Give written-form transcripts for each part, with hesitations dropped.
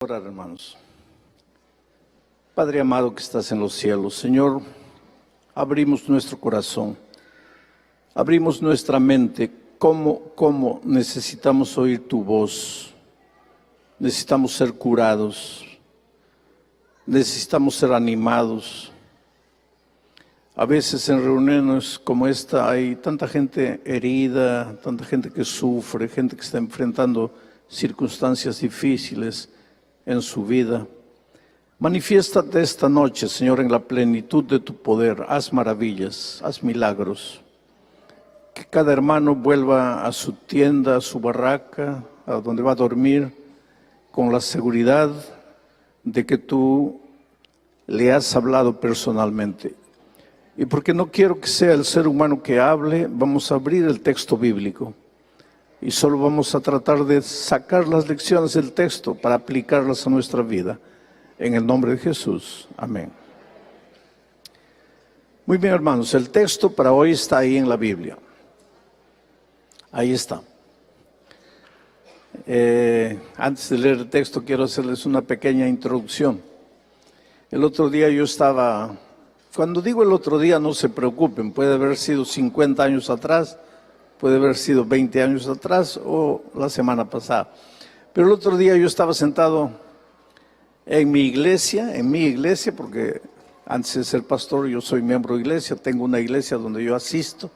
Orar, hermanos. Padre amado que estás en los cielos, Señor, abrimos nuestro corazón, abrimos nuestra mente. ¿Cómo necesitamos oír tu voz? Necesitamos ser curados, necesitamos ser animados. A veces en reuniones como esta hay tanta gente herida, tanta gente que sufre, gente que está enfrentando circunstancias difíciles en su vida. Manifiéstate esta noche, Señor, en la plenitud de tu poder. Haz maravillas, haz milagros. Que cada hermano vuelva a su tienda, a su barraca, a donde va a dormir, con la seguridad de que tú le has hablado personalmente. Y porque no quiero que sea el ser humano que hable, vamos a abrir el texto bíblico. Y solo vamos a tratar de sacar las lecciones del texto para aplicarlas a nuestra vida. En el nombre de Jesús. Amén. Muy bien, hermanos, el texto para hoy está ahí en la Biblia. Ahí está. Antes de leer el texto, quiero hacerles una pequeña introducción. El otro día yo estaba... Cuando digo el otro día, no se preocupen, puede haber sido 50 años atrás, puede haber sido 20 años atrás o la semana pasada. Pero el otro día yo estaba sentado en mi iglesia, porque antes de ser pastor yo soy miembro de iglesia, tengo una iglesia donde yo asisto.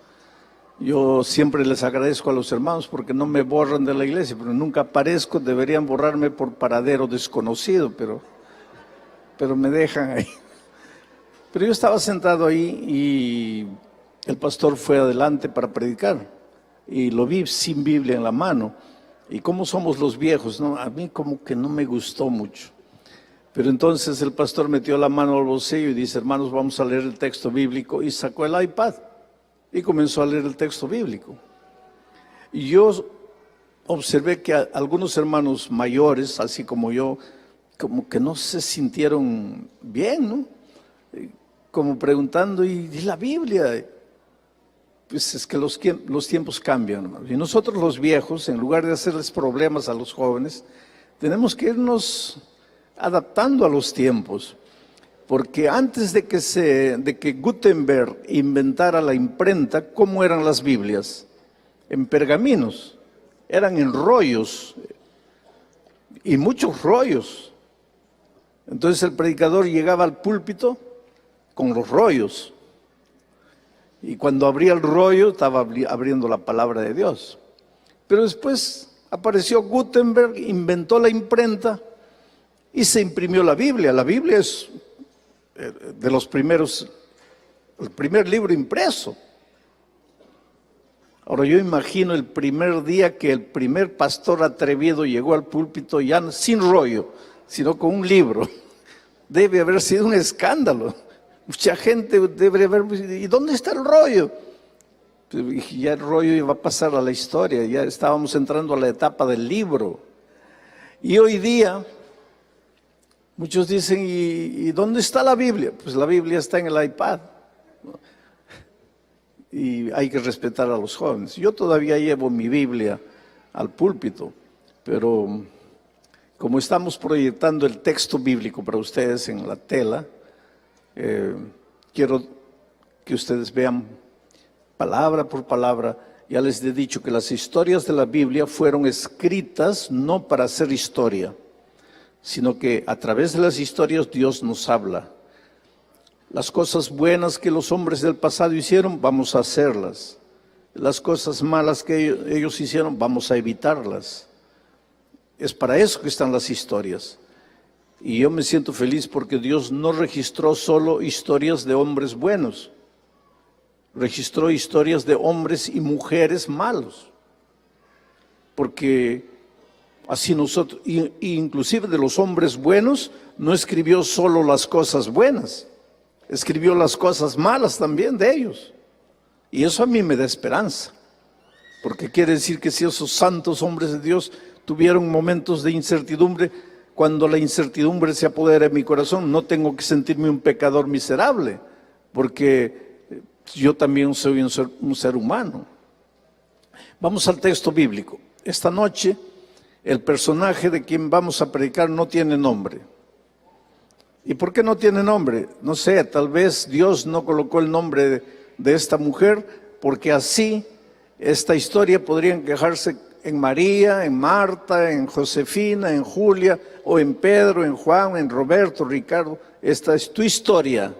Yo siempre les agradezco a los hermanos porque no me borran de la iglesia, pero nunca aparezco, deberían borrarme por paradero desconocido, pero me dejan ahí. Pero yo estaba sentado ahí y el pastor fue adelante para predicar y lo vi sin Biblia en la mano. Y como somos los viejos, ¿no? A mí como que no me gustó mucho. Pero entonces el pastor metió la mano al bolsillo y dice, hermanos, vamos a leer el texto bíblico, y sacó el iPad y comenzó a leer el texto bíblico. Y yo observé que algunos hermanos mayores, así como yo, como que no se sintieron bien, ¿no? Como preguntando, ¿y la Biblia? Pues es que los tiempos cambian, hermanos. Y nosotros los viejos, en lugar de hacerles problemas a los jóvenes, tenemos que irnos adaptando a los tiempos. Porque antes de que Gutenberg inventara la imprenta, ¿cómo eran las Biblias? En pergaminos, eran en rollos, y muchos rollos. Entonces el predicador llegaba al púlpito con los rollos, y cuando abría el rollo estaba abriendo la palabra de Dios. Pero después apareció Gutenberg, inventó la imprenta y se imprimió la Biblia. La Biblia es de los primeros, el primer libro impreso. Ahora yo imagino el primer día que el primer pastor atrevido llegó al púlpito ya sin rollo, sino con un libro. Debe haber sido un escándalo. Mucha gente debe haber... ¿Y dónde está el rollo? Y ya el rollo iba a pasar a la historia, ya estábamos entrando a la etapa del libro. Y hoy día, muchos dicen, ¿y dónde está la Biblia? Pues la Biblia está en el iPad. Y hay que respetar a los jóvenes. Yo todavía llevo mi Biblia al púlpito, pero como estamos proyectando el texto bíblico para ustedes en la tela, quiero que ustedes vean palabra por palabra. Ya les he dicho que las historias de la Biblia fueron escritas no para hacer historia, sino que a través de las historias Dios nos habla. Las cosas buenas que los hombres del pasado hicieron, vamos a hacerlas. Las cosas malas que ellos hicieron, vamos a evitarlas. Es para eso que están las historias. Y yo me siento feliz porque Dios no registró solo historias de hombres buenos, registró historias de hombres y mujeres malos. Porque así nosotros, inclusive de los hombres buenos, no escribió solo las cosas buenas, escribió las cosas malas también de ellos. Y eso a mí me da esperanza, porque quiere decir que si esos santos hombres de Dios tuvieron momentos de incertidumbre, cuando la incertidumbre se apodera en mi corazón, no tengo que sentirme un pecador miserable, porque yo también soy un ser humano. Vamos al texto bíblico. Esta noche el personaje de quien vamos a predicar no tiene nombre. ¿Y por qué no tiene nombre? No sé, tal vez Dios no colocó el nombre de esta mujer, porque así esta historia podría encajarse en María, en Marta, en Josefina, en Julia, o en Pedro, en Juan, en Roberto, Ricardo. Esta es tu historia.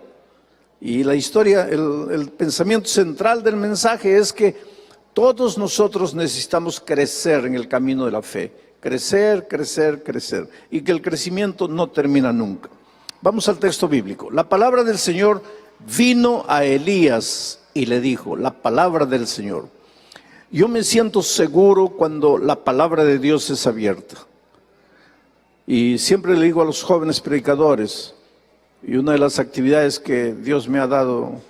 Y la historia, el pensamiento central del mensaje es que todos nosotros necesitamos crecer en el camino de la fe. Crecer, crecer, crecer. Y que el crecimiento no termina nunca. Vamos al texto bíblico. La palabra del Señor vino a Elías y le dijo, la palabra del Señor. Yo me siento seguro cuando la palabra de Dios es abierta. Y siempre le digo a los jóvenes predicadores, y una de las actividades que Dios me ha dado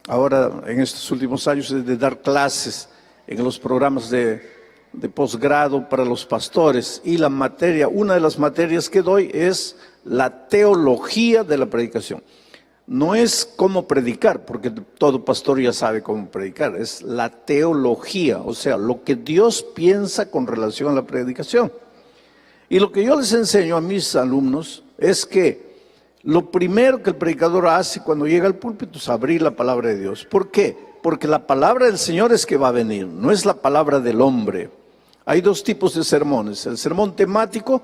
ahora en estos últimos años es de dar clases en los programas de posgrado para los pastores. Y la materia, una de las materias que doy es la teología de la predicación. No es cómo predicar, porque todo pastor ya sabe cómo predicar, es la teología, o sea, lo que Dios piensa con relación a la predicación. Y lo que yo les enseño a mis alumnos es que lo primero que el predicador hace cuando llega al púlpito es abrir la palabra de Dios. ¿Por qué? Porque la palabra del Señor es que va a venir, no es la palabra del hombre. Hay dos tipos de sermones, el sermón temático,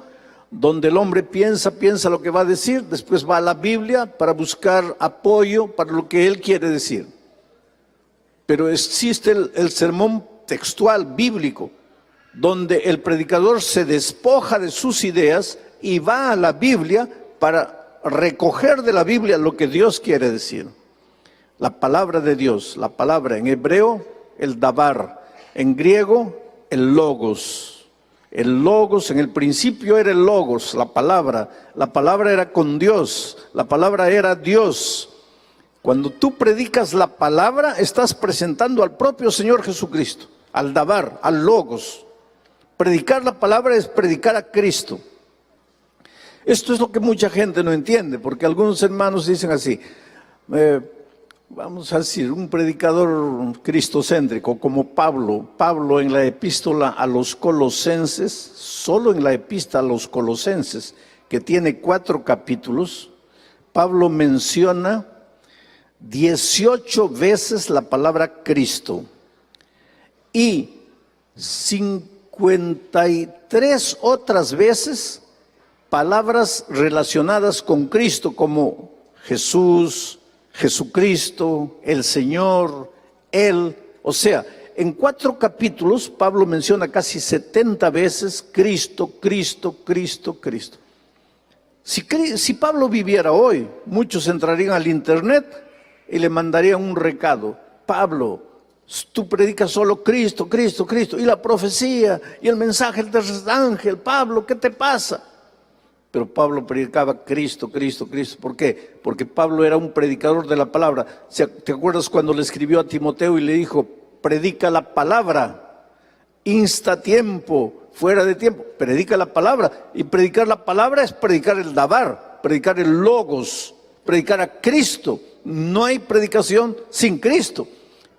donde el hombre piensa lo que va a decir, después va a la Biblia para buscar apoyo para lo que él quiere decir. Pero existe el sermón textual bíblico, donde el predicador se despoja de sus ideas y va a la Biblia para recoger de la Biblia lo que Dios quiere decir. La palabra de Dios, la palabra en hebreo, el dabar, en griego, el logos. El logos, en el principio era el logos, la palabra era con Dios, la palabra era Dios. Cuando tú predicas la palabra, estás presentando al propio Señor Jesucristo, al dabar, al logos. Predicar la palabra es predicar a Cristo. Esto es lo que mucha gente no entiende, porque algunos hermanos dicen así, vamos a decir, un predicador cristocéntrico como Pablo. Pablo en la epístola a los Colosenses, solo en la epístola a los Colosenses, que tiene 4 capítulos, Pablo menciona 18 veces la palabra Cristo y 53 otras veces palabras relacionadas con Cristo como Jesús, Jesucristo, el Señor, Él. O sea, en 4 capítulos Pablo menciona casi 70 veces Cristo, Cristo, Cristo, Cristo. Si Pablo viviera hoy, muchos entrarían al internet y le mandarían un recado. Pablo, tú predicas solo Cristo, Cristo, Cristo, y la profecía, y el mensaje del tercer ángel. Pablo, ¿qué te pasa? Pero Pablo predicaba Cristo, Cristo, Cristo. ¿Por qué? Porque Pablo era un predicador de la palabra. ¿Te acuerdas cuando le escribió a Timoteo y le dijo, predica la palabra, insta tiempo, fuera de tiempo, predica la palabra? Y predicar la palabra es predicar el dabar, predicar el logos, predicar a Cristo. No hay predicación sin Cristo.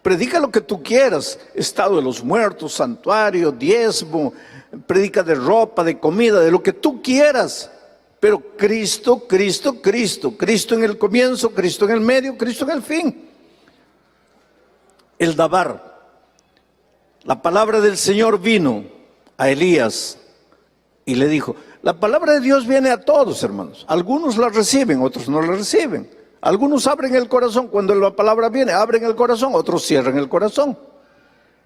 Predica lo que tú quieras, estado de los muertos, santuario, diezmo, predica de ropa, de comida, de lo que tú quieras. Pero Cristo, Cristo, Cristo. Cristo en el comienzo, Cristo en el medio, Cristo en el fin. El dabar. La palabra del Señor vino a Elías y le dijo, la palabra de Dios viene a todos, hermanos. Algunos la reciben, otros no la reciben. Algunos abren el corazón cuando la palabra viene, abren el corazón, otros cierran el corazón.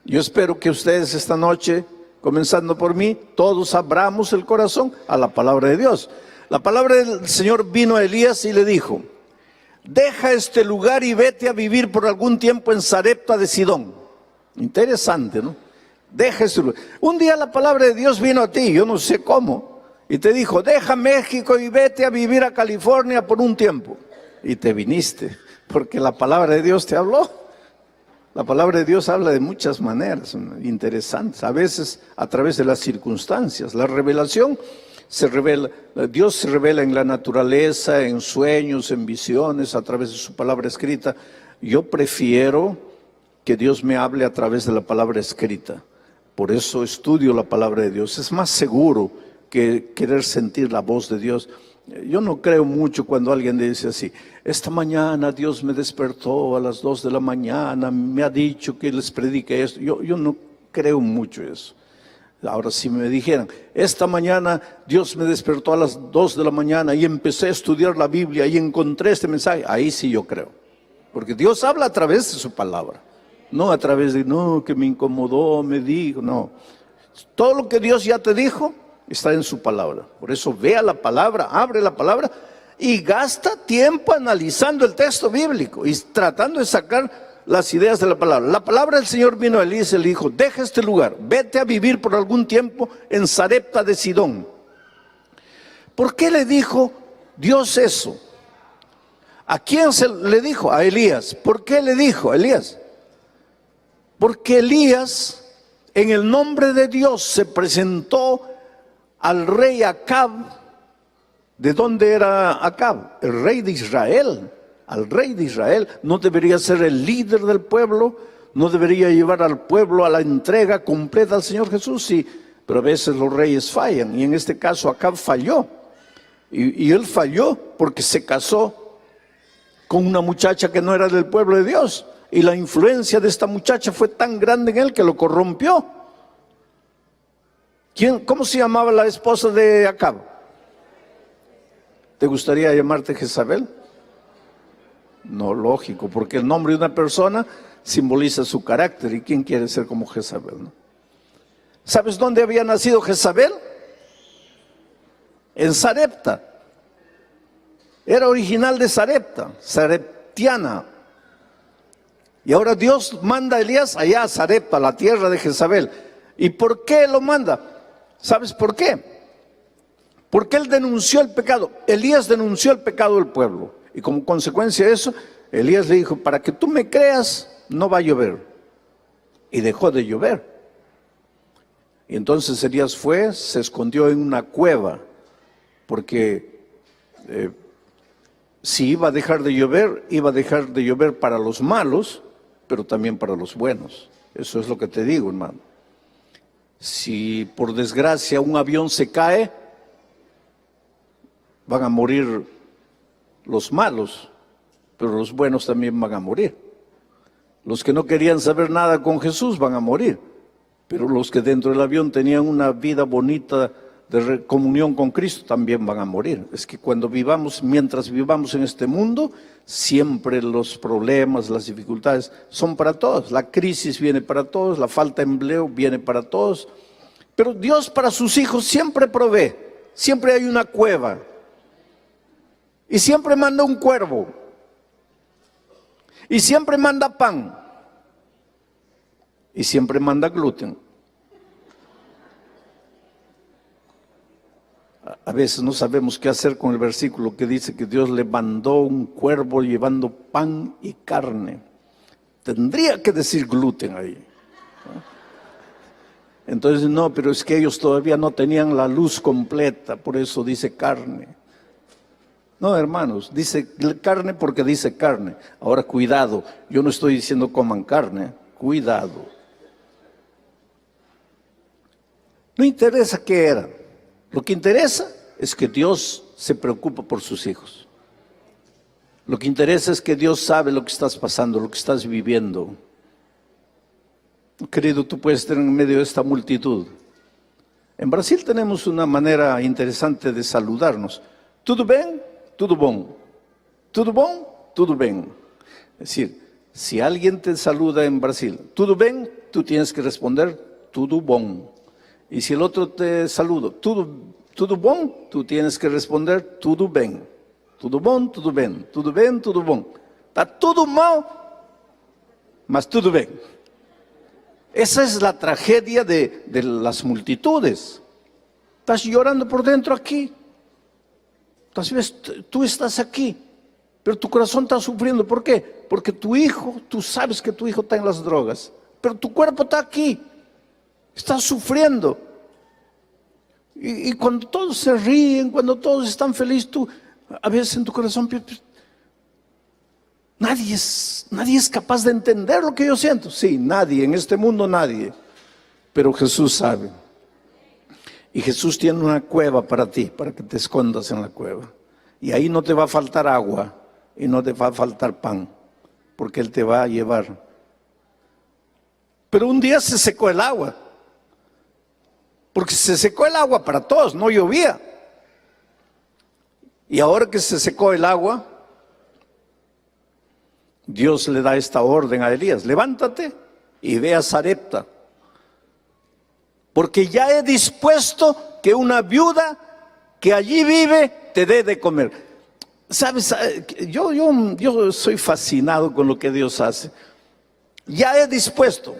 Yo espero que ustedes esta noche, comenzando por mí, todos abramos el corazón a la palabra de Dios. La palabra del Señor vino a Elías y le dijo, deja este lugar y vete a vivir por algún tiempo en Sarepta de Sidón. Interesante, ¿no? Deja este lugar. Un día la palabra de Dios vino a ti, yo no sé cómo, y te dijo, deja México y vete a vivir a California por un tiempo. Y te viniste, porque la palabra de Dios te habló. La palabra de Dios habla de muchas maneras interesantes, a veces a través de las circunstancias. La revelación se revela, Dios se revela en la naturaleza, en sueños, en visiones, a través de su palabra escrita. Yo prefiero que Dios me hable a través de la palabra escrita, Por eso estudio la palabra de Dios. Es más seguro que querer sentir la voz de Dios. Yo no creo mucho cuando alguien dice así: esta mañana Dios me despertó a las 2 de la mañana, me ha dicho que les predique esto. Yo no creo mucho eso. Ahora, si me dijeran: esta mañana Dios me despertó a las 2 de la mañana y empecé a estudiar la Biblia y encontré este mensaje, ahí sí yo creo. Porque Dios habla a través de su palabra, no a través de, no, que me incomodó, me dijo, no. Todo lo que Dios ya te dijo está en su palabra. Por eso vea la palabra, abre la palabra y gasta tiempo analizando el texto bíblico y tratando de sacar las ideas de la palabra. La palabra del Señor vino a Elías y le dijo: deja este lugar, vete a vivir por algún tiempo en Sarepta de Sidón. ¿Por qué le dijo Dios eso? ¿A quién le dijo? A Elías. ¿Por qué le dijo a Elías? Porque Elías, en el nombre de Dios, se presentó al rey Acab. ¿De dónde era Acab? El rey de Israel. Al rey de Israel. No debería ser el líder del pueblo, no debería llevar al pueblo a la entrega completa al Señor Jesús, sí, pero a veces los reyes fallan, y en este caso Acab falló, y él falló porque se casó con una muchacha que no era del pueblo de Dios, y la influencia de esta muchacha fue tan grande en él que lo corrompió. ¿Cómo se llamaba la esposa de Acab? ¿Te gustaría llamarte Jezabel? No, lógico, porque el nombre de una persona simboliza su carácter, y ¿quién quiere ser como Jezabel, no? ¿Sabes dónde había nacido Jezabel? En Sarepta. Era original de Sarepta, sareptiana. Y ahora Dios manda a Elías allá a Sarepta, la tierra de Jezabel. ¿Y por qué lo manda? ¿Sabes por qué? Porque él denunció el pecado. Elías denunció el pecado del pueblo. Y como consecuencia de eso, Elías le dijo: para que tú me creas, no va a llover. Y dejó de llover. Y entonces Elías fue, se escondió en una cueva, porque si iba a dejar de llover, iba a dejar de llover para los malos, pero también para los buenos. Eso es lo que te digo, hermano. Si por desgracia un avión se cae, van a morir los malos, pero los buenos también van a morir. Los que no querían saber nada con Jesús van a morir, pero los que dentro del avión tenían una vida bonita de comunión con Cristo también van a morir. Es que mientras vivamos en este mundo, siempre los problemas, las dificultades son para todos. La crisis viene para todos, la falta de empleo viene para todos, pero Dios para sus hijos siempre provee, siempre hay una cueva. Y siempre manda un cuervo. Y siempre manda pan. Y siempre manda gluten. A veces no sabemos qué hacer con el versículo que dice que Dios le mandó un cuervo llevando pan y carne. Tendría que decir gluten ahí. Entonces, no, pero es que ellos todavía no tenían la luz completa, por eso dice carne. No, hermanos, dice carne porque dice carne. Ahora, cuidado, yo no estoy diciendo coman carne, cuidado. No interesa qué era. Lo que interesa es que Dios se preocupa por sus hijos. Lo que interesa es que Dios sabe lo que estás pasando, lo que estás viviendo. Querido, tú puedes estar en medio de esta multitud. En Brasil tenemos una manera interesante de saludarnos. ¿Tudo bem? Tudo bom. ¿Tudo bom? Tudo bem. Es decir, si alguien te saluda en Brasil, ¿tudo bem? Tú tienes que responder, tudo bom. Y si el otro te saluda, tudo bom? Tú tienes que responder, tudo bem. Tudo bom, tudo bem. Tudo bem, tudo bom. Está tudo mal, mas tudo bem. Esa es la tragedia de las multitudes. Estás llorando por dentro aquí. Tú estás aquí, pero tu corazón está sufriendo. ¿Por qué? Porque tu hijo, tú sabes que tu hijo está en las drogas, pero tu cuerpo está aquí, está sufriendo. Y cuando todos se ríen, cuando todos están felices, tú, a veces en tu corazón, nadie es capaz de entender lo que yo siento. Sí, nadie, en este mundo nadie. pero Jesús sabe. Y Jesús tiene una cueva para ti, para que te escondas en la cueva. Y ahí no te va a faltar agua y no te va a faltar pan, porque Él te va a llevar. Pero un día se secó el agua, porque se secó el agua para todos, no llovía. Y ahora que se secó el agua, Dios le da esta orden a Elías: levántate y ve a Sarepta, porque ya he dispuesto que una viuda que allí vive te dé de comer. ¿Sabes? Yo soy fascinado con lo que Dios hace. Ya he dispuesto.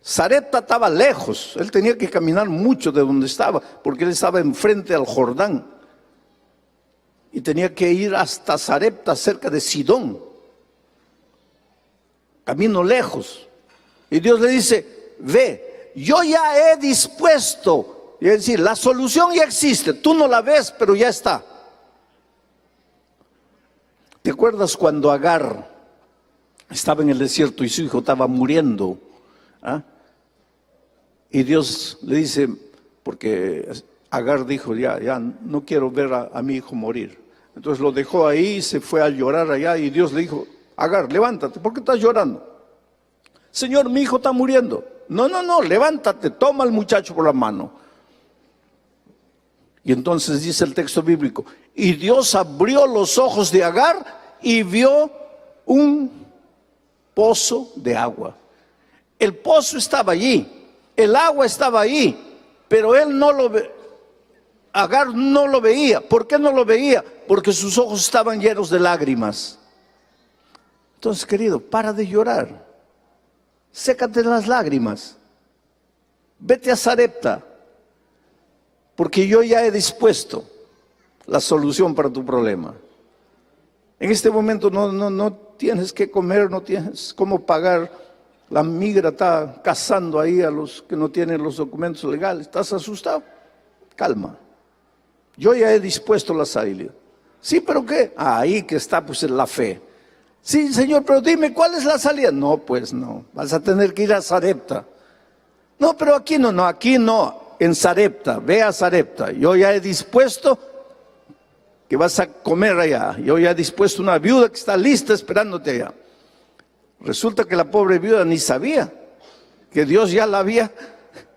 Sarepta estaba lejos, él tenía que caminar mucho de donde estaba, porque él estaba enfrente al Jordán. Y tenía que ir hasta Sarepta, cerca de Sidón. Camino lejos. Y Dios le dice: ve, yo ya he dispuesto. Es decir, la solución ya existe, tú no la ves, pero ya está. ¿Te acuerdas cuando Agar estaba en el desierto y su hijo estaba muriendo? ¿Ah? Y Dios le dice, porque Agar dijo: ya no quiero ver a mi hijo morir. Entonces lo dejó ahí, se fue a llorar allá, y Dios le dijo: Agar, levántate, ¿por qué estás llorando? Señor, mi hijo está muriendo. No, levántate, toma al muchacho por la mano. Y entonces dice el texto bíblico: y Dios abrió los ojos de Agar y vio un pozo de agua. El pozo estaba allí, el agua estaba allí, pero él no lo ve. Agar no lo veía. ¿Por qué no lo veía? Porque sus ojos estaban llenos de lágrimas. Entonces, querido, para de llorar, sécate las lágrimas, vete a Sarepta, porque yo ya he dispuesto la solución para tu problema. En este momento no tienes que comer, no tienes cómo pagar. La migra está cazando ahí a los que no tienen los documentos legales. ¿Estás asustado? Calma. Yo ya he dispuesto la salida. Sí, pero ¿qué? Ahí que está pues la fe. Sí, Señor, pero dime, ¿cuál es la salida? No, pues no, vas a tener que ir a Sarepta. No, pero aquí no, en Sarepta, ve a Sarepta. Yo ya he dispuesto que vas a comer allá. Yo ya he dispuesto una viuda que está lista esperándote allá. Resulta que la pobre viuda ni sabía que Dios ya la había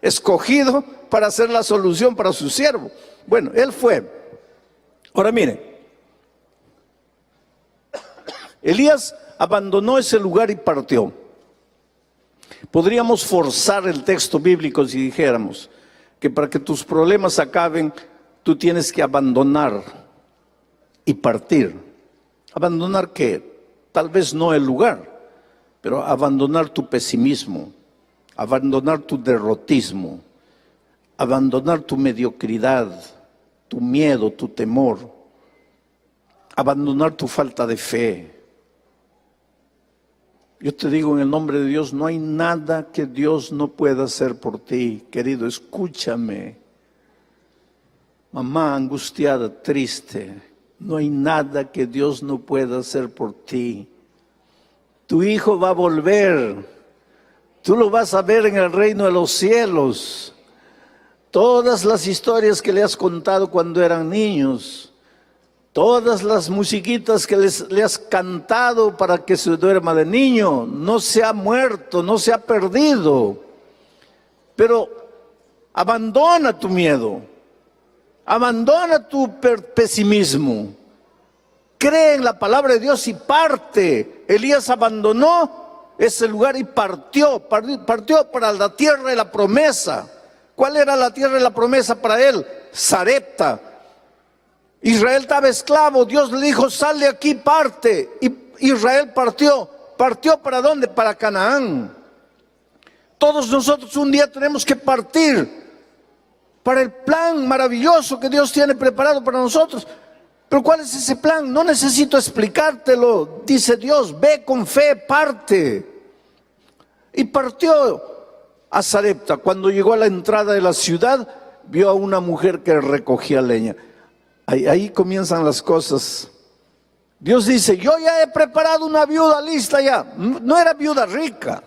escogido para hacer la solución para su siervo. Bueno, él fue. Ahora miren, Elías abandonó ese lugar y partió. Podríamos forzar el texto bíblico si dijéramos que para que tus problemas acaben, tú tienes que abandonar y partir. ¿Abandonar qué? Tal vez no el lugar, pero abandonar tu pesimismo, abandonar tu derrotismo, abandonar tu mediocridad, tu miedo, tu temor, abandonar tu falta de fe. Yo te digo en el nombre de Dios, no hay nada que Dios no pueda hacer por ti. Querido, escúchame. Mamá angustiada, triste, no hay nada que Dios no pueda hacer por ti. Tu hijo va a volver. Tú lo vas a ver en el reino de los cielos. Todas las historias que le has contado cuando eran niños, todas las musiquitas que le has cantado para que se duerma de niño, no se ha muerto, no se ha perdido. Pero abandona tu miedo, abandona tu pesimismo, cree en la palabra de Dios y parte. Elías abandonó ese lugar y partió para la tierra de la promesa. ¿Cuál era la tierra de la promesa para él? Sarepta. Israel estaba esclavo, Dios le dijo: sal de aquí, parte. Y Israel partió. ¿Partió para dónde? Para Canaán. Todos nosotros un día tenemos que partir para el plan maravilloso que Dios tiene preparado para nosotros. Pero ¿cuál es ese plan? No necesito explicártelo, dice Dios: ve con fe, parte. Y partió a Sarepta. Cuando llegó a la entrada de la ciudad, vio a una mujer que recogía leña. Ahí comienzan las cosas. Dios dice: yo ya he preparado una viuda lista ya. No era viuda rica,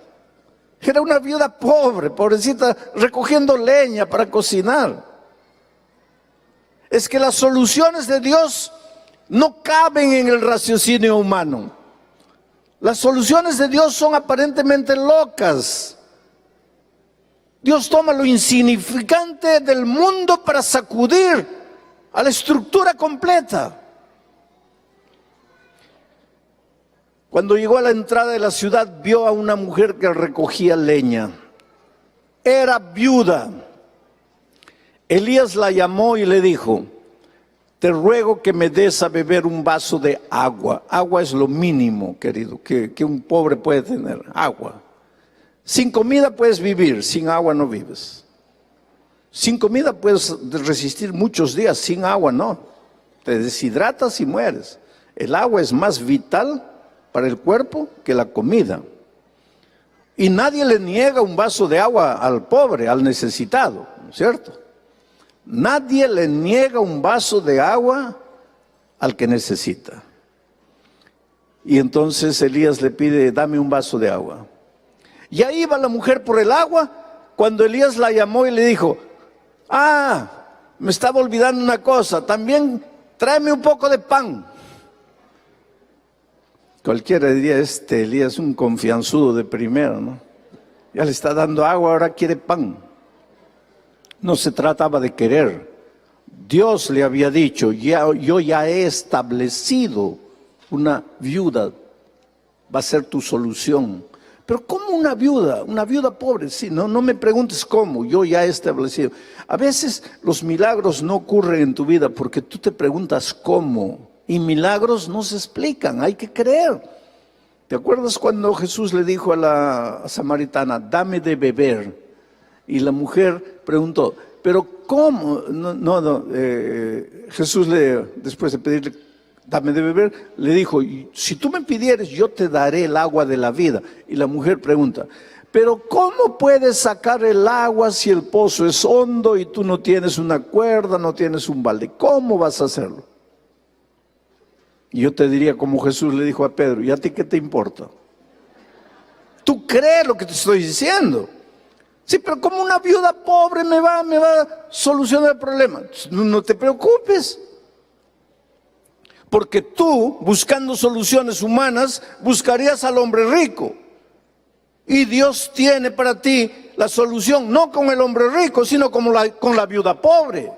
Era una viuda pobre, pobrecita, recogiendo leña para cocinar. Es que las soluciones de Dios no caben en el raciocinio humano. Las soluciones de Dios son aparentemente locas. Dios toma lo insignificante del mundo para sacudir a la estructura completa. Cuando llegó a la entrada de la ciudad, vio a una mujer que recogía leña. Era viuda. Elías la llamó y le dijo: te ruego que me des a beber un vaso de agua. Agua es lo mínimo, querido, que un pobre puede tener. Agua. Sin comida puedes vivir, sin agua no vives. Sin comida puedes resistir muchos días, sin agua no. Te deshidratas y mueres. El agua es más vital para el cuerpo que la comida. Y nadie le niega un vaso de agua al pobre, al necesitado, ¿no es cierto? Nadie le niega un vaso de agua al que necesita. Y entonces Elías le pide: dame un vaso de agua. Y ahí iba la mujer por el agua, cuando Elías la llamó y le dijo: me estaba olvidando una cosa, también tráeme un poco de pan. Cualquiera diría: este Elías es un confianzudo de primera, ¿no? Ya le está dando agua, ahora quiere pan. No se trataba de querer. Dios le había dicho: yo ya he establecido una viuda, va a ser tu solución. Pero ¿cómo una viuda? Una viuda pobre, sí, no me preguntes cómo, yo ya he establecido. A veces los milagros no ocurren en tu vida porque tú te preguntas cómo, y milagros no se explican, hay que creer. ¿Te acuerdas cuando Jesús le dijo a la samaritana: dame de beber? Y la mujer preguntó: ¿pero cómo? Jesús después de pedirle: dame de beber, le dijo: si tú me pidieres, yo te daré el agua de la vida. Y la mujer pregunta: ¿pero cómo puedes sacar el agua si el pozo es hondo y tú no tienes una cuerda, no tienes un balde? ¿Cómo vas a hacerlo? Y yo te diría, como Jesús le dijo a Pedro: ¿y a ti qué te importa? ¿Tú crees lo que te estoy diciendo? Sí, pero como una viuda pobre me va a solucionar el problema. No te preocupes. Porque tú, buscando soluciones humanas, buscarías al hombre rico. Y Dios tiene para ti la solución, no con el hombre rico, sino con la viuda pobre.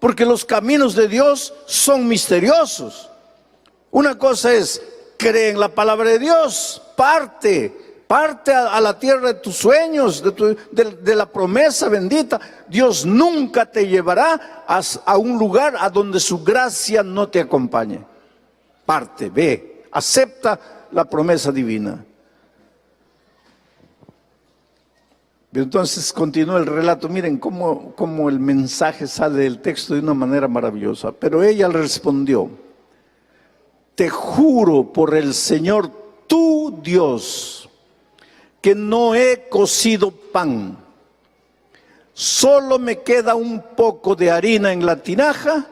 Porque los caminos de Dios son misteriosos. Una cosa es: cree en la palabra de Dios, parte a la tierra de tus sueños, de la promesa bendita. Dios nunca te llevará a un lugar a donde su gracia no te acompañe. Parte, ve, acepta la promesa divina. Entonces continúa el relato. Miren cómo el mensaje sale del texto de una manera maravillosa. Pero ella le respondió: te juro por el Señor tu Dios que no he cocido pan. Solo me queda un poco de harina en la tinaja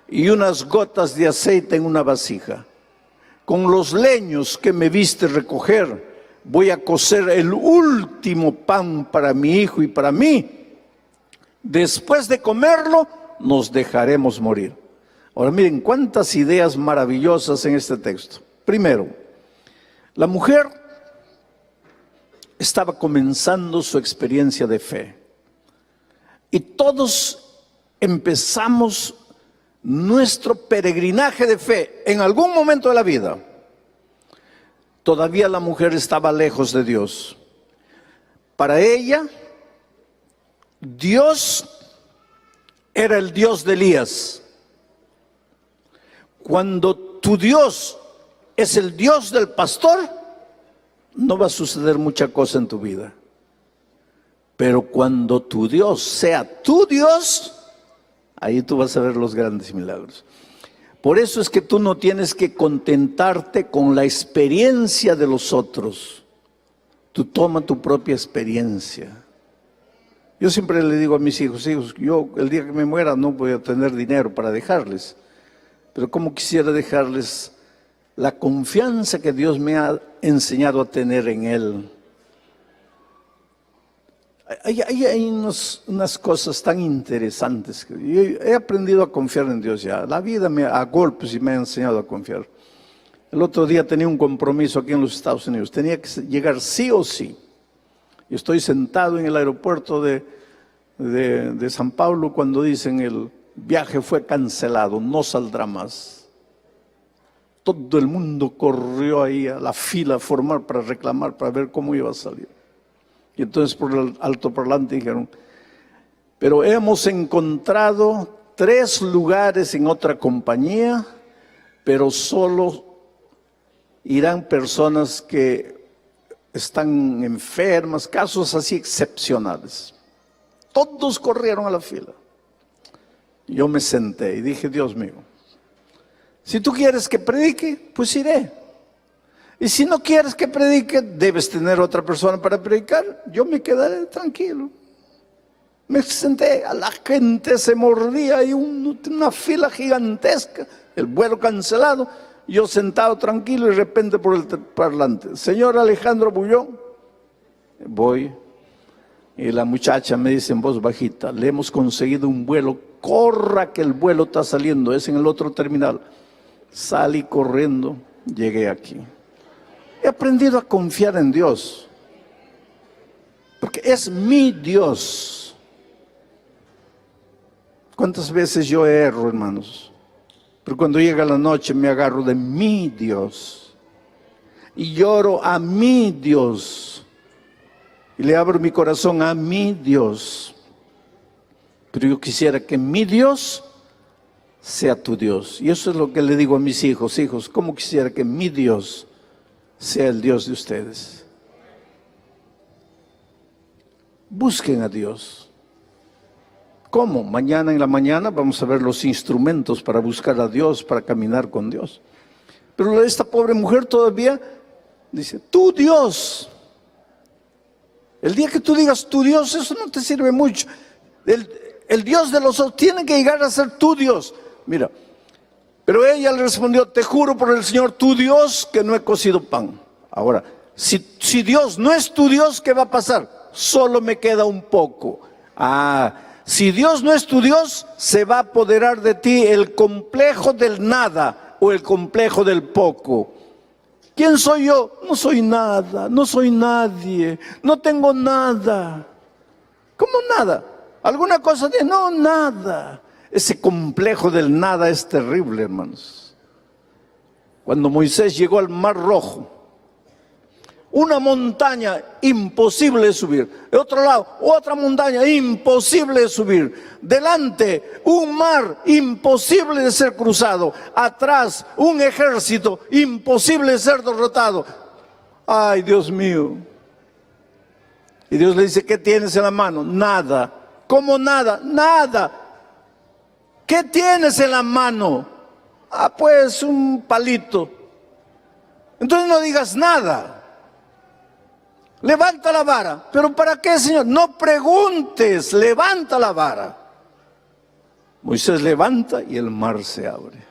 y unas gotas de aceite en una vasija. Con los leños que me viste recoger, voy a cocer el último pan para mi hijo y para mí. Después de comerlo, nos dejaremos morir. Ahora miren cuántas ideas maravillosas en este texto. Primero, la mujer estaba comenzando su experiencia de fe. Y todos empezamos nuestro peregrinaje de fe en algún momento de la vida. Todavía la mujer estaba lejos de Dios. Para ella, Dios era el Dios de Elías. Cuando tu Dios es el Dios del pastor, no va a suceder mucha cosa en tu vida. Pero cuando tu Dios sea tu Dios, ahí tú vas a ver los grandes milagros. Por eso es que tú no tienes que contentarte con la experiencia de los otros. Tú toma tu propia experiencia. Yo siempre le digo a mis hijos: yo el día que me muera no voy a tener dinero para dejarles. Pero cómo quisiera dejarles la confianza que Dios me ha enseñado a tener en Él. Hay unas cosas tan interesantes. Yo he aprendido a confiar en Dios ya. La vida a golpes y me ha enseñado a confiar. El otro día tenía un compromiso aquí en los Estados Unidos. Tenía que llegar sí o sí. Y estoy sentado en el aeropuerto de San Pablo cuando dicen el viaje fue cancelado, no saldrá más. Todo el mundo corrió ahí a la fila a formar para reclamar, para ver cómo iba a salir. Y entonces por el altoparlante dijeron, pero hemos encontrado 3 lugares en otra compañía, pero solo irán personas que están enfermas, casos así excepcionales. Todos corrieron a la fila. Yo me senté y dije, Dios mío, si tú quieres que predique, pues iré. Y si no quieres que predique, debes tener otra persona para predicar. Yo me quedaré tranquilo. Me senté, a la gente se mordía y una fila gigantesca, el vuelo cancelado. Yo sentado tranquilo y de repente por el parlante, señor Alejandro Bullón, voy. Y la muchacha me dice en voz bajita, le hemos conseguido un vuelo, corra que el vuelo está saliendo, es en el otro terminal. Salí corriendo, llegué aquí. He aprendido a confiar en Dios, porque es mi Dios. ¿Cuántas veces yo erro, hermanos? Pero cuando llega la noche me agarro de mi Dios y lloro a mi Dios y le abro mi corazón a mi Dios. Pero yo quisiera que mi Dios sea tu Dios. Y eso es lo que le digo a mis hijos. Hijos, ¿cómo quisiera que mi Dios sea el Dios de ustedes? Busquen a Dios. ¿Cómo? Mañana en la mañana vamos a ver los instrumentos para buscar a Dios, para caminar con Dios. Pero esta pobre mujer todavía dice, tu Dios. El día que tú digas tu Dios, eso no te sirve mucho. El Dios de los otros tiene que llegar a ser tu Dios. Mira, pero ella le respondió, te juro por el Señor tu Dios que no he cocido pan. Ahora, si Dios no es tu Dios, ¿qué va a pasar? Solo me queda un poco. Si Dios no es tu Dios, se va a apoderar de ti el complejo del nada o el complejo del poco. ¿Quién soy yo? No soy nada, no soy nadie, no tengo nada. ¿Cómo nada? ¿Alguna cosa de no, nada? Ese complejo del nada es terrible, hermanos. Cuando Moisés llegó al Mar Rojo, una montaña imposible de subir. De otro lado, otra montaña imposible de subir. Delante, un mar imposible de ser cruzado. Atrás, un ejército imposible de ser derrotado. Ay, Dios mío. Y Dios le dice, ¿qué tienes en la mano? Nada. ¿Cómo nada? Nada. ¿Qué tienes en la mano? Pues un palito. Entonces no digas nada. Levanta la vara. ¿Pero para qué, Señor? No preguntes, levanta la vara. Moisés levanta y el mar se abre.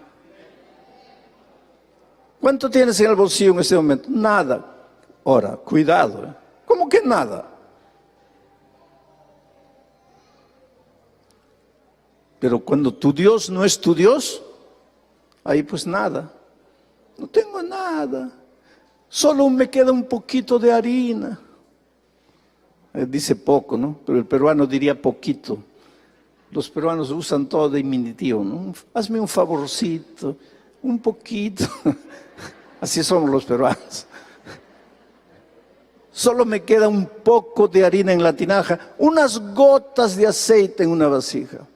¿Cuánto tienes en el bolsillo en este momento? Nada. Ahora, cuidado. ¿Cómo que nada? Pero cuando tu Dios no es tu Dios, ahí pues nada. No tengo nada. Solo me queda un poquito de harina. Dice poco, ¿no? Pero el peruano diría poquito. Los peruanos usan todo de diminutivo, ¿no? Hazme un favorcito, un poquito. Así somos los peruanos. Solo me queda un poco de harina en la tinaja, unas gotas de aceite en una vasija.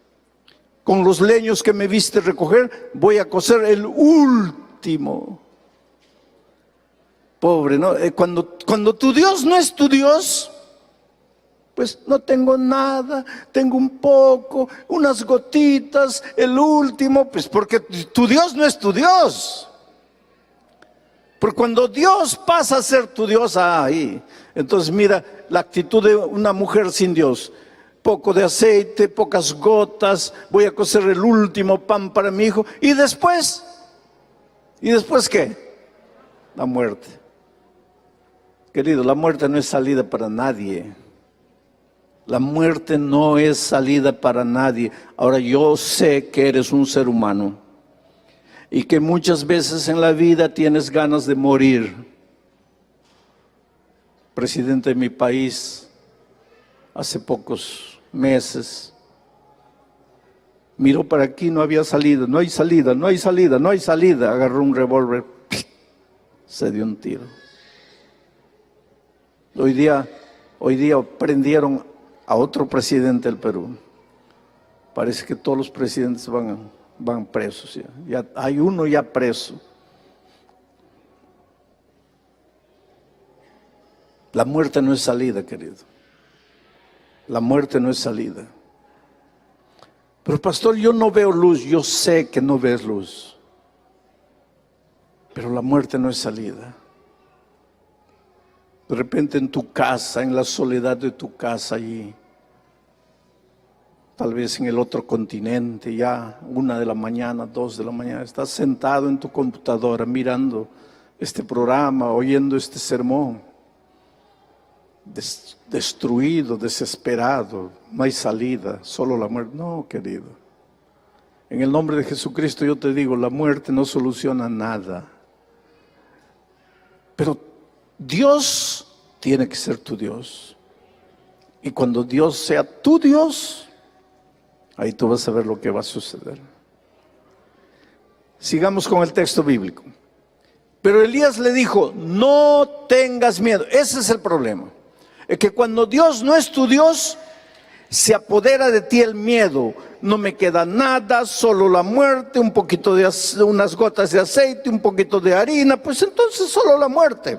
Con los leños que me viste recoger, voy a cocer el último. Pobre, ¿no? Cuando tu Dios no es tu Dios, pues no tengo nada, tengo un poco, unas gotitas, el último, pues porque tu Dios no es tu Dios. Porque cuando Dios pasa a ser tu Dios, ahí, entonces mira la actitud de una mujer sin Dios. Poco de aceite, pocas gotas, voy a cocer el último pan para mi hijo. ¿Y después qué? La muerte. Querido, la muerte no es salida para nadie. La muerte no es salida para nadie. Ahora, yo sé que eres un ser humano y que muchas veces en la vida tienes ganas de morir. Presidente de mi país, hace pocos meses, miró para aquí, no había salida, no hay salida, no hay salida, no hay salida. Agarró un revólver, se dio un tiro. Hoy día prendieron a otro presidente del Perú. Parece que todos los presidentes van presos. Ya hay uno ya preso. La muerte no es salida, querido. La muerte no es salida. Pero pastor, yo no veo luz. Yo sé que no ves luz. Pero la muerte no es salida. De repente en tu casa, en la soledad de tu casa allí, tal vez en el otro continente, ya 1 de la mañana, 2 de la mañana, estás sentado en tu computadora mirando este programa, oyendo este sermón, destruido, desesperado, no hay salida, solo la muerte. No, querido, en el nombre de Jesucristo yo te digo, la muerte no soluciona nada, pero Dios tiene que ser tu Dios. Y cuando Dios sea tu Dios, ahí tú vas a ver lo que va a suceder. Sigamos con el texto bíblico. Pero Elías le dijo, no tengas miedo. Ese es el problema. Es que cuando Dios no es tu Dios, se apodera de ti el miedo. No me queda nada, solo la muerte, un poquito de unas gotas de aceite, un poquito de harina. Pues entonces solo la muerte.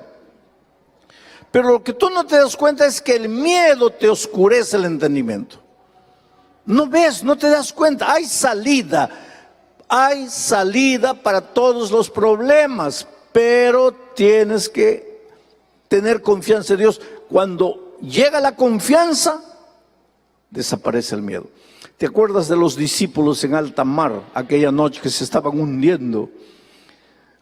Pero lo que tú no te das cuenta es que el miedo te oscurece el entendimiento. No ves, no te das cuenta. Hay salida para todos los problemas, pero tienes que tener confianza en Dios. Cuando llega la confianza, desaparece el miedo. ¿Te acuerdas de los discípulos en alta mar, aquella noche que se estaban hundiendo?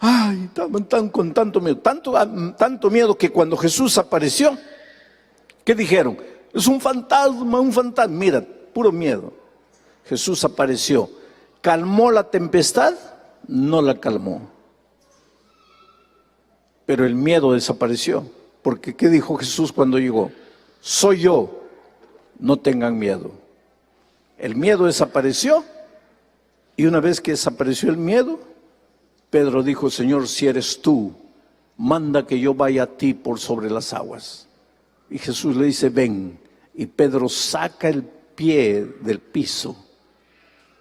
Ay, estaban con tanto miedo, tanto miedo que cuando Jesús apareció, ¿qué dijeron? Es un fantasma, un fantasma. Mira, puro miedo. Jesús apareció. ¿Calmó la tempestad? No la calmó. Pero el miedo desapareció. Porque ¿qué dijo Jesús cuando llegó? Soy yo, no tengan miedo. El miedo desapareció. Y una vez que desapareció el miedo, Pedro dijo, Señor, si eres tú, manda que yo vaya a ti por sobre las aguas. Y Jesús le dice, ven. Y Pedro saca el pie del piso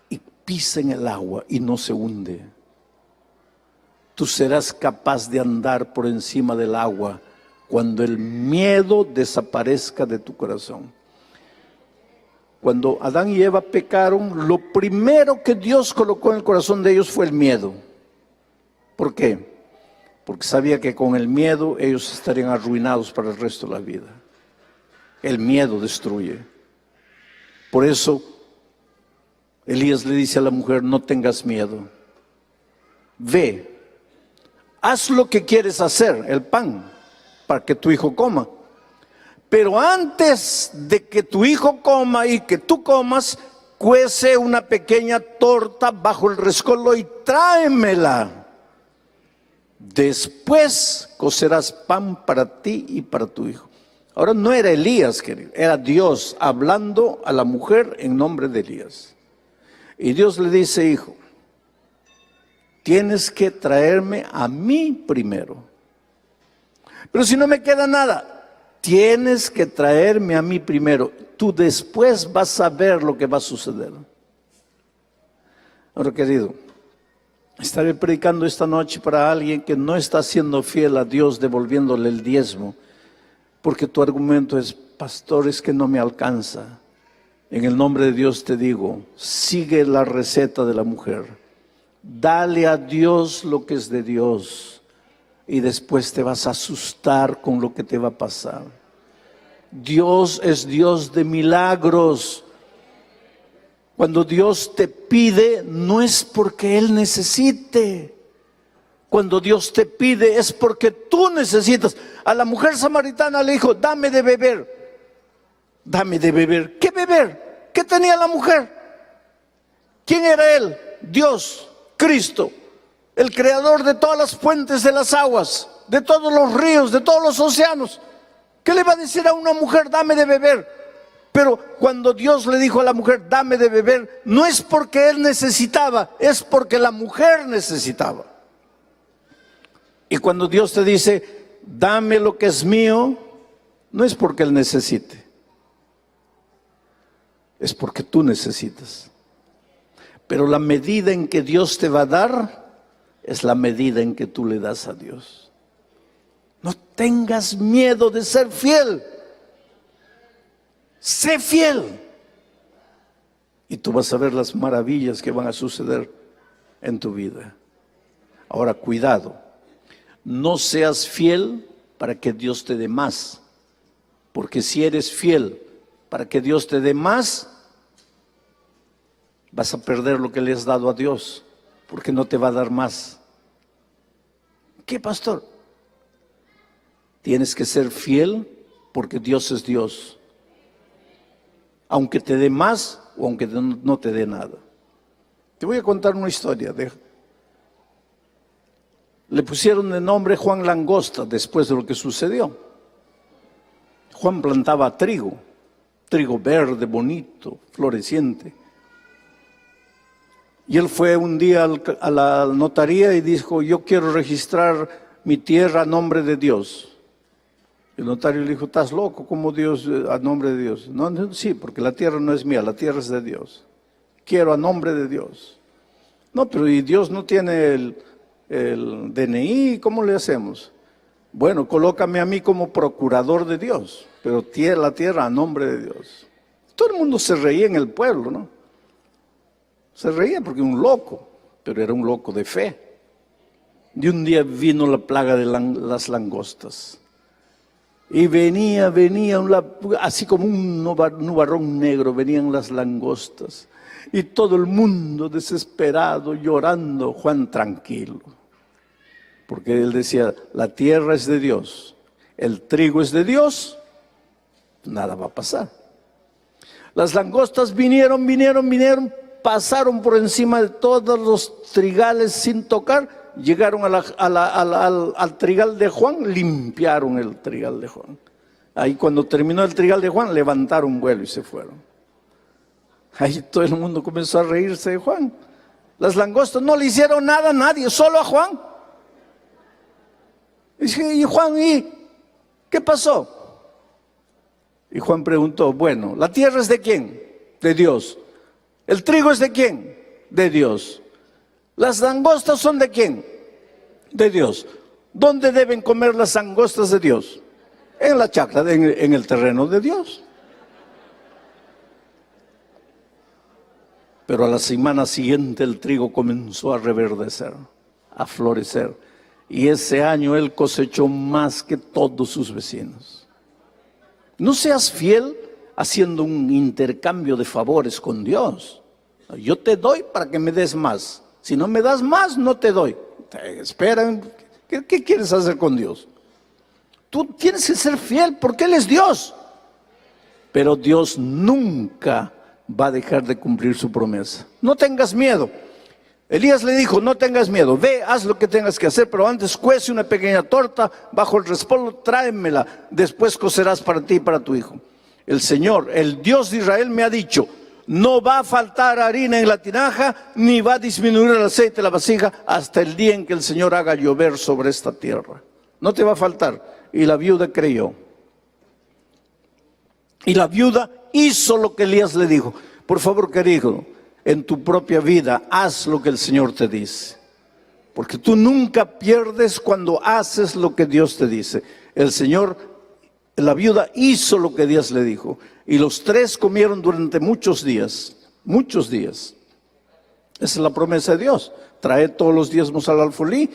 y pisa en el agua y no se hunde. Tú serás capaz de andar por encima del agua cuando el miedo desaparezca de tu corazón. Cuando Adán y Eva pecaron, lo primero que Dios colocó en el corazón de ellos fue el miedo. ¿Por qué? Porque sabía que con el miedo ellos estarían arruinados para el resto de la vida. El miedo destruye. Por eso Elías le dice a la mujer, no tengas miedo. Ve, haz lo que quieres hacer, el pan, para que tu hijo coma. Pero antes de que tu hijo coma y que tú comas, cuece una pequeña torta bajo el rescoldo y tráemela. Después cocerás pan para ti y para tu hijo. Ahora no era Elías, querido, era Dios hablando a la mujer en nombre de Elías. Y Dios le dice, hijo, tienes que traerme a mí primero. Pero si no me queda nada, tienes que traerme a mí primero. Tú después vas a ver lo que va a suceder. Ahora, querido, estaré predicando esta noche para alguien que no está siendo fiel a Dios devolviéndole el diezmo, porque tu argumento es, pastor, es que no me alcanza. En el nombre de Dios te digo, sigue la receta de la mujer. Dale a Dios lo que es de Dios y después te vas a asustar con lo que te va a pasar. Dios es Dios de milagros. Cuando Dios te pide, no es porque Él necesite. Cuando Dios te pide, es porque tú necesitas. A la mujer samaritana le dijo, dame de beber. dame de beber. ¿Qué beber? ¿Qué tenía la mujer? ¿Quién era él? Dios, Cristo, el creador de todas las fuentes de las aguas, de todos los ríos, de todos los océanos. ¿Qué le va a decir a una mujer, dame de beber? Pero cuando Dios le dijo a la mujer, dame de beber, no es porque él necesitaba, es porque la mujer necesitaba. Y cuando Dios te dice, dame lo que es mío, no es porque él necesite, es porque tú necesitas. Pero la medida en que Dios te va a dar, es la medida en que tú le das a Dios. No tengas miedo de ser fiel. Sé fiel. Y tú vas a ver las maravillas que van a suceder en tu vida. Ahora, cuidado. No seas fiel para que Dios te dé más. Porque si eres fiel para que Dios te dé más, vas a perder lo que le has dado a Dios. Porque no te va a dar más. ¿Qué, pastor? Tienes que ser fiel porque Dios es Dios. Aunque te dé más o aunque no te dé nada. Te voy a contar una historia. Le pusieron de nombre Juan Langosta después de lo que sucedió. Juan plantaba trigo verde, bonito, floreciente. Y él fue un día a la notaría y dijo, yo quiero registrar mi tierra a nombre de Dios. El notario le dijo, ¿estás loco? ¿Cómo Dios, a nombre de Dios? No, sí, porque la tierra no es mía, la tierra es de Dios. Quiero a nombre de Dios. No, pero ¿y Dios no tiene el DNI? ¿Cómo le hacemos? Bueno, colócame a mí como procurador de Dios, pero la tierra a nombre de Dios. Todo el mundo se reía en el pueblo, ¿no? Se reía porque un loco, pero era un loco de fe. Y un día vino la plaga de las langostas. Y venía, así como un nubarrón negro, venían las langostas. Y todo el mundo desesperado, llorando, Juan tranquilo. Porque él decía, la tierra es de Dios, el trigo es de Dios, nada va a pasar. Las langostas vinieron, pasaron por encima de todos los trigales sin tocar. Llegaron al trigal de Juan, limpiaron el trigal de Juan. Ahí cuando terminó el trigal de Juan, levantaron vuelo y se fueron. Ahí todo el mundo comenzó a reírse de Juan. Las langostas no le hicieron nada a nadie, solo a Juan. Y Juan, ¿y qué pasó? Y Juan preguntó, bueno, ¿la tierra es de quién? De Dios. ¿El trigo es de quién? De Dios. ¿Las langostas son de quién? De Dios. ¿Dónde deben comer las langostas de Dios? En la chacra, en el terreno de Dios. Pero a la semana siguiente el trigo comenzó a reverdecer, a florecer. Y ese año él cosechó más que todos sus vecinos. No seas fiel haciendo un intercambio de favores con Dios. Yo te doy para que me des más. Si no me das más, no te doy. Espera, ¿qué quieres hacer con Dios? Tú tienes que ser fiel porque Él es Dios. Pero Dios nunca va a dejar de cumplir su promesa. No tengas miedo. Elías le dijo, no tengas miedo, ve, haz lo que tengas que hacer, pero antes cuece una pequeña torta bajo el respaldo, tráemela, después cocerás para ti y para tu hijo. El Señor, el Dios de Israel me ha dicho, no va a faltar harina en la tinaja, ni va a disminuir el aceite en la vasija, hasta el día en que el Señor haga llover sobre esta tierra. No te va a faltar. Y la viuda creyó. Y la viuda hizo lo que Elías le dijo. Por favor, querido, en tu propia vida, haz lo que el Señor te dice. Porque tú nunca pierdes cuando haces lo que Dios te dice. El Señor, la viuda hizo lo que Dios le dijo. Y los tres comieron durante muchos días. Muchos días. Esa es la promesa de Dios. Traed todos los diezmos al alfolí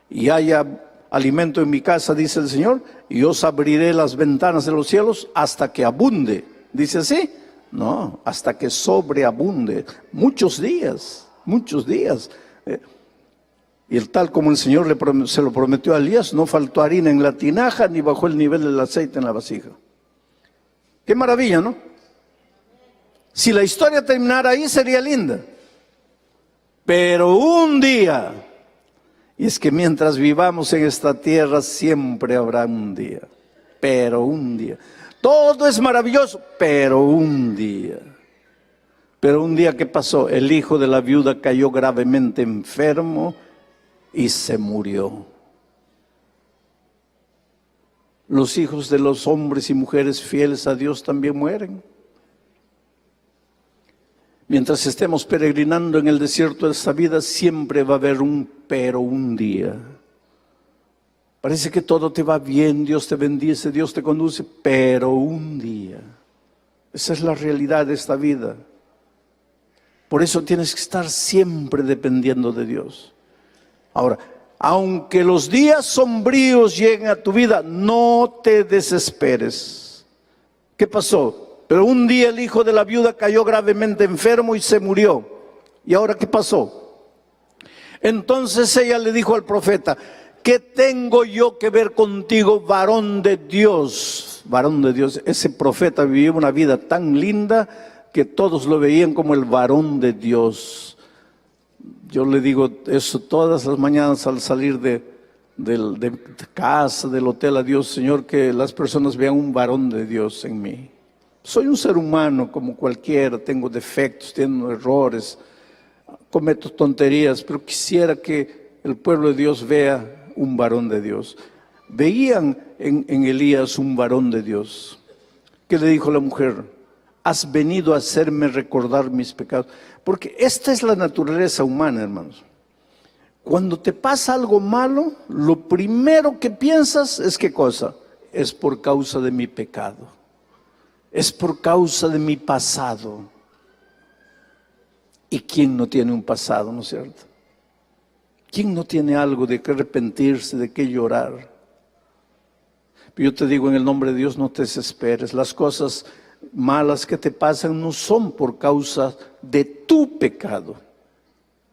y haya alimento en mi casa, dice el Señor, y os abriré las ventanas de los cielos hasta que abunde. ¿Dice así? No, hasta que sobreabunde. Muchos días, muchos días. Y el tal como el Señor se lo prometió a Elías, no faltó harina en la tinaja ni bajó el nivel del aceite en la vasija. Qué maravilla, ¿no? Si la historia terminara ahí sería linda. Pero un día, y es que mientras vivamos en esta tierra siempre habrá un día, pero un día. Todo es maravilloso, pero un día. Pero un día, ¿qué pasó? El hijo de la viuda cayó gravemente enfermo y se murió. Los hijos de los hombres y mujeres fieles a Dios también mueren. Mientras estemos peregrinando en el desierto de esta vida, siempre va a haber un pero un día. Parece que todo te va bien, Dios te bendice, Dios te conduce, pero un día. Esa es la realidad de esta vida. Por eso tienes que estar siempre dependiendo de Dios. Ahora, aunque los días sombríos lleguen a tu vida, no te desesperes. ¿Qué pasó? Pero un día el hijo de la viuda cayó gravemente enfermo y se murió. ¿Y ahora qué pasó? Entonces ella le dijo al profeta: ¿qué tengo yo que ver contigo, varón de Dios? Varón de Dios. Ese profeta vivía una vida tan linda que todos lo veían como el varón de Dios. Yo le digo eso todas las mañanas al salir de casa, del hotel a Dios: Señor, que las personas vean un varón de Dios en mí. Soy un ser humano como cualquiera, tengo defectos, tengo errores, cometo tonterías, pero quisiera que el pueblo de Dios vea un varón de Dios. Veían en Elías un varón de Dios. ¿Qué le dijo la mujer? Has venido a hacerme recordar mis pecados. Porque esta es la naturaleza humana, hermanos. Cuando te pasa algo malo, lo primero que piensas es ¿qué cosa? Es por causa de mi pecado. Es por causa de mi pasado. ¿Y quién no tiene un pasado, no es cierto? ¿Quién no tiene algo de qué arrepentirse, de qué llorar? Yo te digo, en el nombre de Dios, no te desesperes. Las cosas malas que te pasan no son por causa de tu pecado,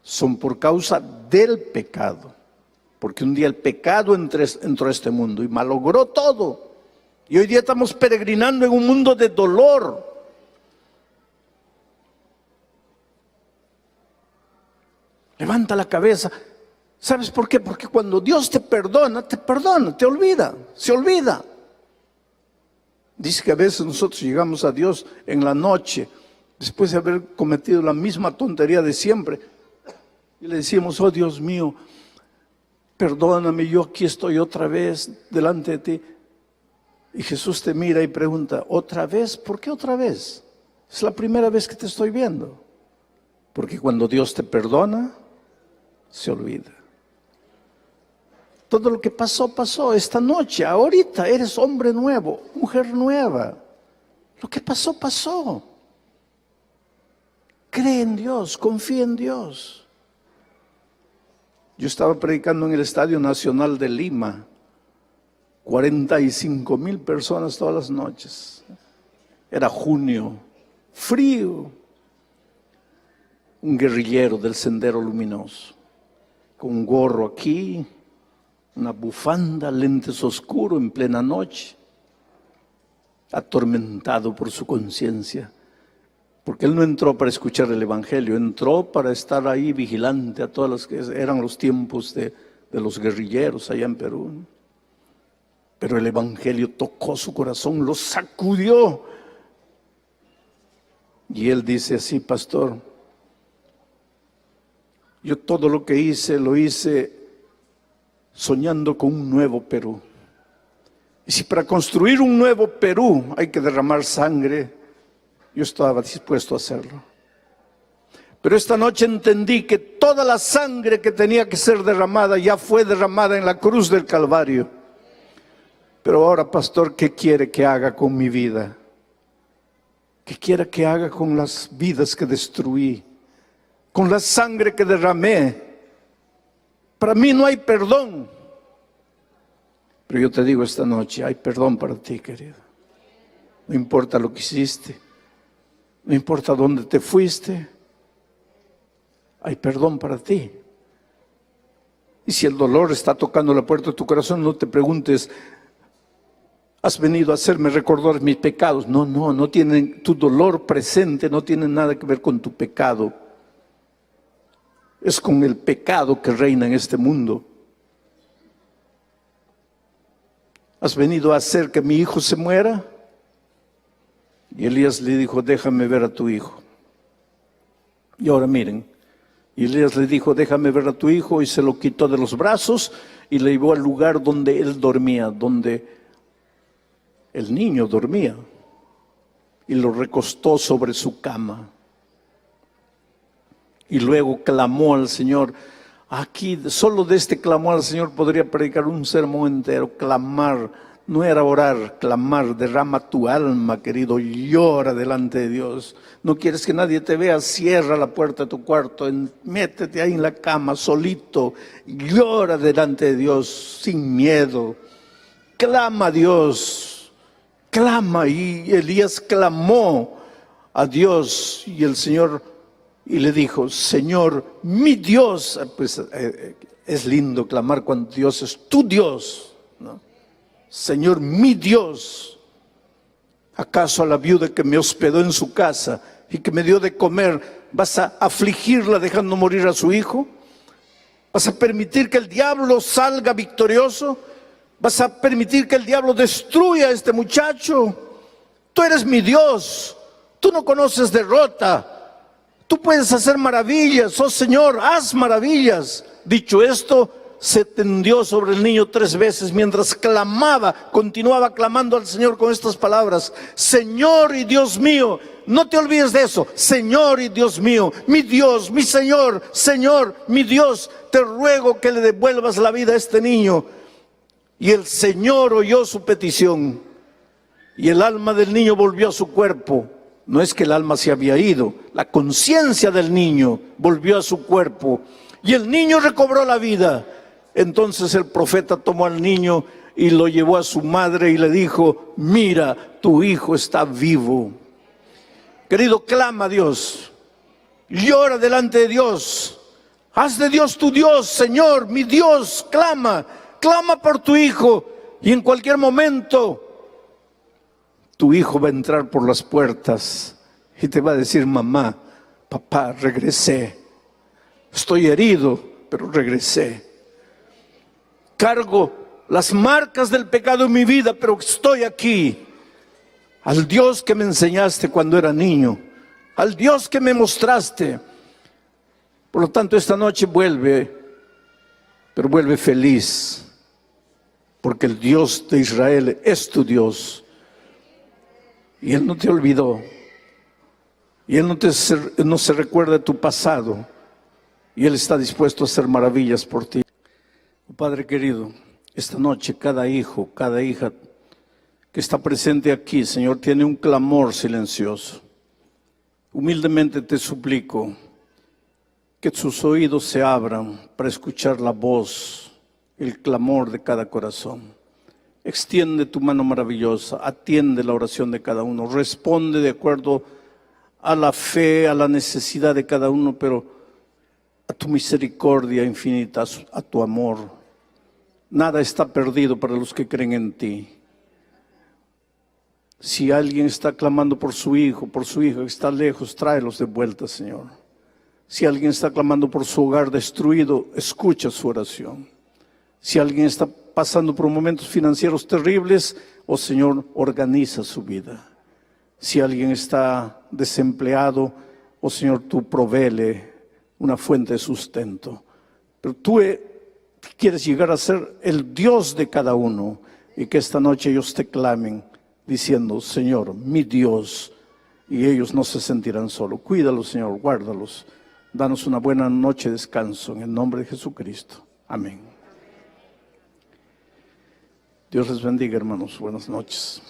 son por causa del pecado. Porque un día el pecado entró a este mundo y malogró todo. Y hoy día estamos peregrinando en un mundo de dolor. Levanta la cabeza. ¿Sabes por qué? Porque cuando Dios te perdona, te olvida, se olvida. Dice que a veces nosotros llegamos a Dios en la noche, después de haber cometido la misma tontería de siempre, y le decimos: oh Dios mío, perdóname, yo aquí estoy otra vez delante de ti. Y Jesús te mira y pregunta: ¿otra vez? ¿Por qué otra vez? Es la primera vez que te estoy viendo. Porque cuando Dios te perdona, se olvida. Todo lo que pasó, pasó. Esta noche, ahorita, eres hombre nuevo, mujer nueva. Lo que pasó, pasó. Cree en Dios, confía en Dios. Yo estaba predicando en el Estadio Nacional de Lima. 45,000 personas todas las noches. Era junio, frío. Un guerrillero del Sendero Luminoso, con un gorro aquí, una bufanda, lentes oscuros en plena noche, atormentado por su conciencia, porque él no entró para escuchar el Evangelio, entró para estar ahí vigilante a todas las que eran los tiempos de los guerrilleros allá en Perú. Pero el Evangelio tocó su corazón, lo sacudió. Y él dice así: pastor, yo todo lo que hice, lo hice soñando con un nuevo Perú. Y si para construir un nuevo Perú hay que derramar sangre, yo estaba dispuesto a hacerlo. Pero esta noche entendí que toda la sangre que tenía que ser derramada ya fue derramada en la cruz del Calvario. Pero ahora, pastor, ¿qué quiere que haga con mi vida? ¿Qué quiere que haga con las vidas que destruí? Con la sangre que derramé. Para mí no hay perdón. Pero yo te digo esta noche, hay perdón para ti, querido. No importa lo que hiciste, no importa dónde te fuiste, hay perdón para ti. Y si el dolor está tocando la puerta de tu corazón, no te preguntes: Has venido a hacerme recordar mis pecados. No, no tienen, tu dolor presente no tiene nada que ver con tu pecado. Es con el pecado que reina en este mundo. ¿Has venido a hacer que mi hijo se muera? Y Elías le dijo, déjame ver a tu hijo. Y ahora miren, y Elías le dijo, déjame ver a tu hijo, y se lo quitó de los brazos y le llevó al lugar donde él dormía, donde el niño dormía, y lo recostó sobre su cama. Y luego clamó al Señor. Aquí, solo de este clamor al Señor podría predicar un sermón entero. Clamar, no era orar, clamar. Derrama tu alma, querido, llora delante de Dios. No quieres que nadie te vea, cierra la puerta de tu cuarto, métete ahí en la cama, solito, llora delante de Dios, sin miedo. Clama a Dios, clama. Y Elías clamó a Dios, y el Señor y le dijo, Señor, mi Dios. Pues es lindo clamar cuando Dios es tu Dios, ¿no? Señor, mi Dios. ¿Acaso a la viuda que me hospedó en su casa y que me dio de comer, vas a afligirla dejando morir a su hijo? ¿Vas a permitir que el diablo salga victorioso? ¿Vas a permitir que el diablo destruya a este muchacho? Tú eres mi Dios, tú no conoces derrota. Tú puedes hacer maravillas, oh Señor, haz maravillas. Dicho esto, se tendió sobre el niño 3 veces mientras clamaba, continuaba clamando al Señor con estas palabras: Señor y Dios mío. No te olvides de eso. Señor y Dios mío, mi Dios, mi Señor, Señor, mi Dios, te ruego que le devuelvas la vida a este niño. Y el Señor oyó su petición, y el alma del niño volvió a su cuerpo. No es que el alma se había ido, la conciencia del niño volvió a su cuerpo y el niño recobró la vida. Entonces el profeta tomó al niño y lo llevó a su madre y le dijo: mira, tu hijo está vivo. Querido, clama a Dios, llora delante de Dios, haz de Dios tu Dios. Señor, mi Dios, clama por tu hijo, y en cualquier momento tu hijo va a entrar por las puertas y te va a decir: mamá, papá, regresé. Estoy herido, pero regresé. Cargo las marcas del pecado en mi vida, pero estoy aquí. Al Dios que me enseñaste cuando era niño, al Dios que me mostraste. Por lo tanto, esta noche vuelve, pero vuelve feliz, porque el Dios de Israel es tu Dios. Y Él no te olvidó. Y Él no se recuerda de tu pasado. Y Él está dispuesto a hacer maravillas por ti. Padre querido, esta noche cada hijo, cada hija que está presente aquí, Señor, tiene un clamor silencioso. Humildemente te suplico que sus oídos se abran para escuchar la voz, el clamor de cada corazón. Extiende tu mano maravillosa, atiende la oración de cada uno, responde de acuerdo a la fe, a la necesidad de cada uno, pero a tu misericordia infinita, a tu amor. Nada está perdido para los que creen en ti. Si alguien está clamando por su hijo, por su hija que está lejos, tráelos de vuelta, Señor. Si alguien está clamando por su hogar destruido, escucha su oración. Si alguien está pasando por momentos financieros terribles, oh Señor, organiza su vida. Si alguien está desempleado, oh Señor, tú provéele una fuente de sustento. Pero tú quieres llegar a ser el Dios de cada uno, y que esta noche ellos te clamen diciendo: Señor, mi Dios, y ellos no se sentirán solos. Cuídalos, Señor, guárdalos. Danos una buena noche de descanso en el nombre de Jesucristo. Amén. Dios les bendiga, hermanos. Buenas noches.